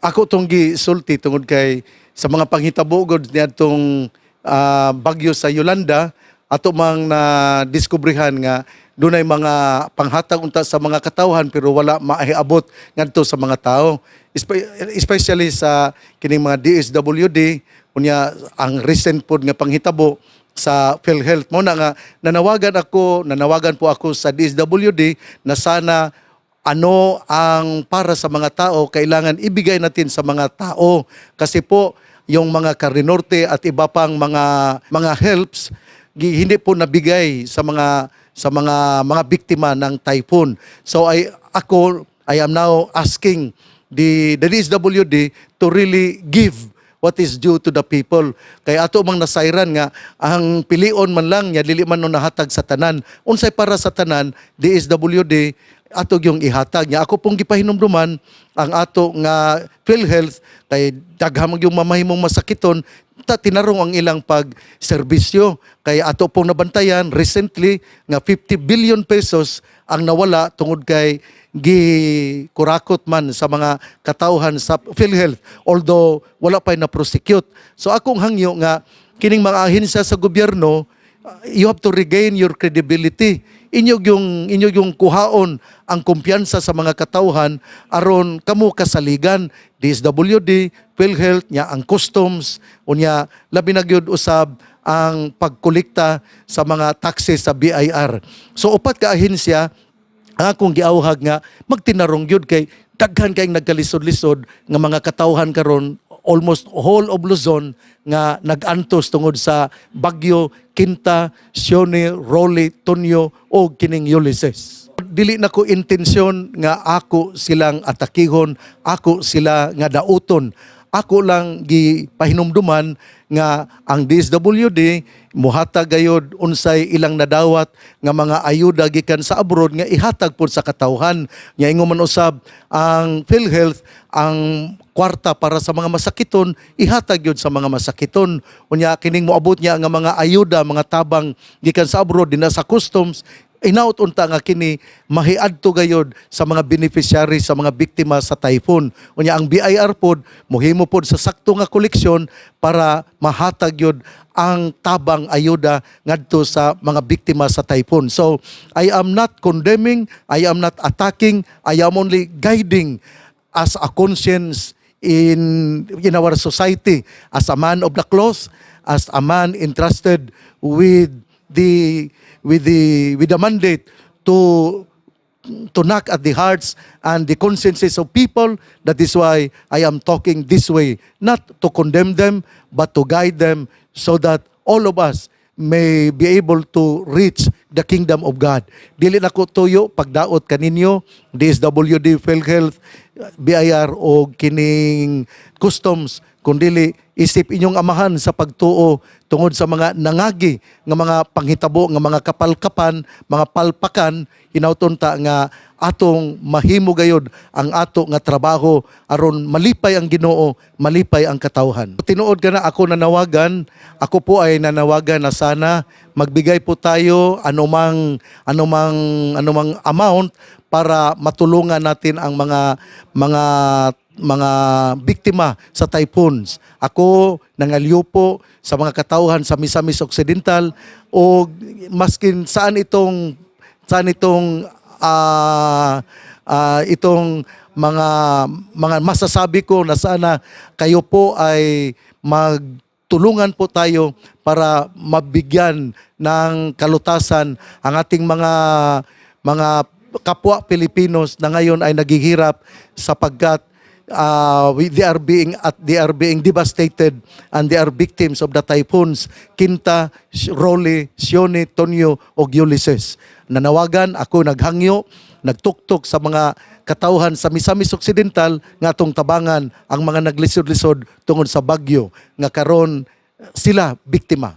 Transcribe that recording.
Ako tong gisulti tungod kay sa mga panghitabo gud niadtong bagyo sa Yolanda ato mang na diskubrihan nga dunay mga panghatag unta sa mga katawhan pero wala maiabot ngadto sa mga tao. Especially sa kining mga DSWD unya ang recent pod nga panghitabo sa PhilHealth mo na nga nanawagan po ako sa DSWD na sana ano ang para sa mga tao, kailangan ibigay natin sa mga tao. Kasi po, yung mga Carinorte at iba pang mga helps, hindi po nabigay sa mga biktima ng typhoon. So I am now asking the DSWD to really give what is due to the people. Kaya ato mang nasayran nga, ang pilion man lang niya, dili man no nahatag sa tanan. Unsay para sa tanan, DSWD, ato yung ihatag niya. Ako pong gipahinumduman ang ato nga PhilHealth kay daghang yung mamahimong masakiton tinarong ang ilang pagserbisyo. Kay ato pong nabantayan recently nga 50 billion pesos ang nawala tungod kay gikurakot man sa mga katawhan sa PhilHealth although wala pa na prosecute. So akong hangyo nga kining mga ahensya sa gobyerno, you have to regain your credibility. Inyo yung kuhaon ang kumpiyansa sa mga katawhan aron kamo kasaligan DSWD, PhilHealth nya ang customs unya labi na gyud usab ang pagkolekta sa mga taxes sa BIR. So upat ka ahensya ang akong giawhag nga magtinarong gyud kay daghan kayong nagkalisod-lisod nga mga katawhan karon almost whole of Luzon nga nag-antos tungod sa Bagyo, Quinta, Sione, Role, Tonyo o kining Ulysses. Dili na ko intensyon nga ako silang atakihon, ako sila nga dauton. Ako lang gipahinumduman nga ang DSWD muhatag gayud unsay ilang nadawat nga mga ayuda gikan sa abroad nga ihatag pod sa katawhan. Nya ingon man usab ang PhilHealth ang kwarta para sa mga masakiton ihatag yun sa mga masakiton. Unya kining moabot niya nga mga ayuda, mga tabang gikan sa abroad dinha sa customs inaut unta nga kini mahiadto gayud sa mga beneficiary sa mga biktima sa typhoon. Unya ang BIR pod mohimo pod sa sakto nga koleksyon para mahatag yun ang tabang ayuda ngadto sa mga biktima sa typhoon. So I am not condemning, I am not attacking, I am only guiding as a conscience in our society, as a man of the cloth, as a man entrusted with the mandate to knock at the hearts and the consciences of people. That is why I am talking this way, not to condemn them, but to guide them so that all of us may be able to reach the kingdom of God. Dili na ko tuyo pagdaot kaninyo, DSWD, PhilHealth, BIR o kining customs, kundili isip inyong amahan sa pagtuo tungod sa mga nangagi nga mga panghitabo nga mga kapalkapan, mga palpakan, hinautonta nga atong mahimo gayud ang ato nga trabaho aron malipay ang Ginoo, malipay ang katawhan. Tinuod ka na ako ako po ay nanawagan na sana magbigay po tayo anumang amount para matulungan natin ang mga biktima sa typhoons. Ako nangalyo po sa mga katawhan sa Misamis Occidental o maskin saan itong mga masasabi ko na sana kayo po ay magtulungan po tayo para mabigyan ng kalutasan ang ating mga kapwa Pilipinos na ngayon ay naghihirap sapagkat they are being devastated and they are victims of the typhoons Quinta, Role, Sione, Tonyo o Ulysses. Nanawagan ako naghangyo, nagtuktok sa mga katawhan sa Misamis Occidental nga atong tabangan ang mga naglisod-lisod tungod sa bagyo nga karon sila biktima.